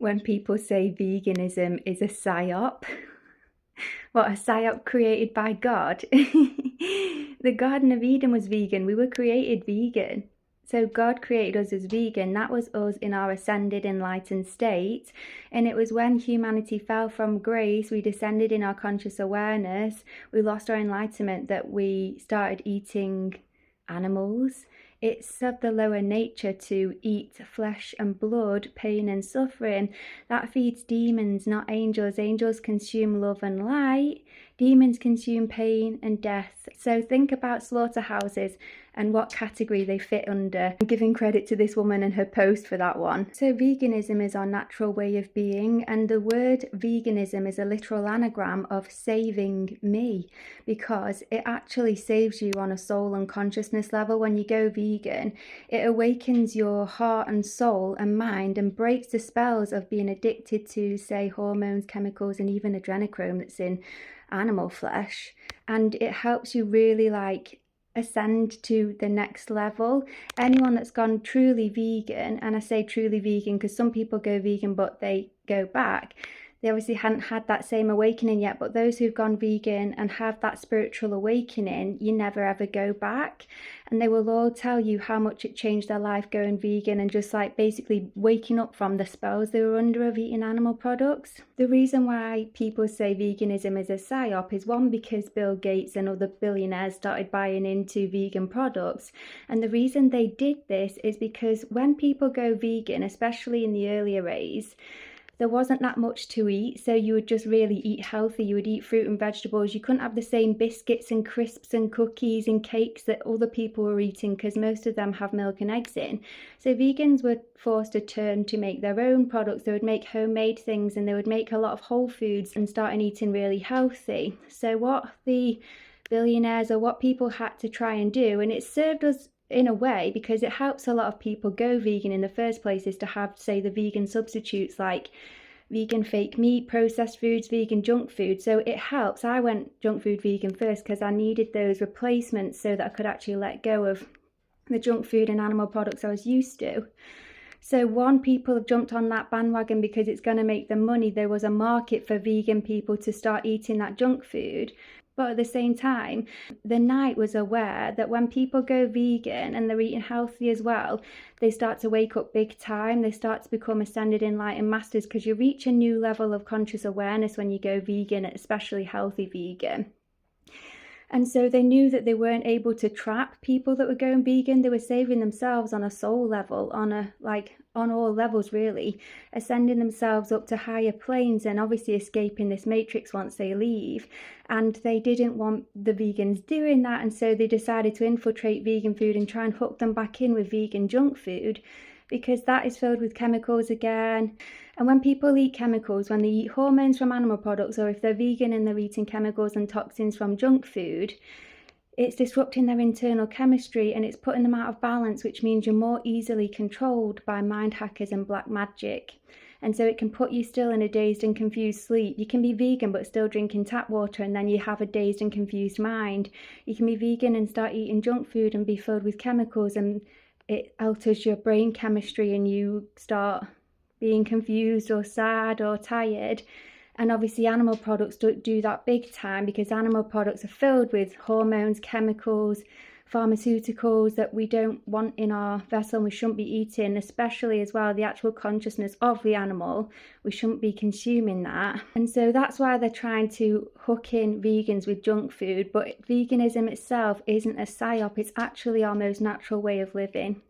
when people say veganism is a psyop. What, a psyop created by God? The Garden of Eden was vegan. We were created vegan. So God created us as vegan. That was us in our ascended, enlightened state. And it was when humanity fell from grace, we descended in our conscious awareness, we lost our enlightenment, that we started eating animals. It's of the lower nature to eat flesh and blood, pain and suffering. That feeds demons, not angels. Angels consume love and light. Demons consume pain and death. So think about slaughterhouses and what category they fit under. I'm giving credit to this woman and her post for that one. So veganism is our natural way of being, and the word veganism is a literal anagram of saving me, because it actually saves you on a soul and consciousness level. When you go vegan, it awakens your heart and soul and mind and breaks the spells of being addicted to, say, hormones, chemicals, and even adrenochrome that's in animal flesh. And it helps you really ascend to the next level. Anyone that's gone truly vegan, and I say truly vegan because some people go vegan but they go back, they obviously hadn't had that same awakening yet, but those who've gone vegan and have that spiritual awakening, you never ever go back. And they will all tell you how much it changed their life going vegan and just basically waking up from the spells they were under of eating animal products. The reason why people say veganism is a psyop is, one, because Bill Gates and other billionaires started buying into vegan products. And the reason they did this is because when people go vegan, especially in the earlier days, there wasn't that much to eat, so you would just really eat healthy. You would eat fruit and vegetables. You couldn't have the same biscuits and crisps and cookies and cakes that other people were eating, because most of them have milk and eggs in. So vegans were forced to turn to make their own products. They would make homemade things, and they would make a lot of whole foods and start eating really healthy. So what the billionaires, or what people had to try and do, and it served us in a way because it helps a lot of people go vegan in the first place, is to have, say, the vegan substitutes like vegan fake meat, processed foods, vegan junk food. So it helps. I went junk food vegan first because I needed those replacements so that I could actually let go of the junk food and animal products I was used to. So one, people have jumped on that bandwagon because it's going to make them money. There was a market for vegan people to start eating that junk food. But at the same time, the Knight was aware that when people go vegan and they're eating healthy as well, they start to wake up big time. They start to become ascended, enlightened masters, because you reach a new level of conscious awareness when you go vegan, especially healthy vegan. And so they knew that they weren't able to trap people that were going vegan. They were saving themselves on a soul level, on all levels really, ascending themselves up to higher planes and obviously escaping this matrix once they leave. And they didn't want the vegans doing that, and so they decided to infiltrate vegan food and try and hook them back in with vegan junk food, because that is filled with chemicals again. And when people eat chemicals, when they eat hormones from animal products, or if they're vegan and they're eating chemicals and toxins from junk food, it's disrupting their internal chemistry and it's putting them out of balance, which means you're more easily controlled by mind hackers and black magic. And so it can put you still in a dazed and confused sleep. You can be vegan but still drinking tap water, and then you have a dazed and confused mind. You can be vegan and start eating junk food and be filled with chemicals, and it alters your brain chemistry and you start being confused or sad or tired. And obviously animal products don't do that big time, because animal products are filled with hormones, chemicals, pharmaceuticals that we don't want in our vessel and we shouldn't be eating, especially as well the actual consciousness of the animal. We shouldn't be consuming that. And so that's why they're trying to hook in vegans with junk food. But veganism itself isn't a psyop, it's actually our most natural way of living.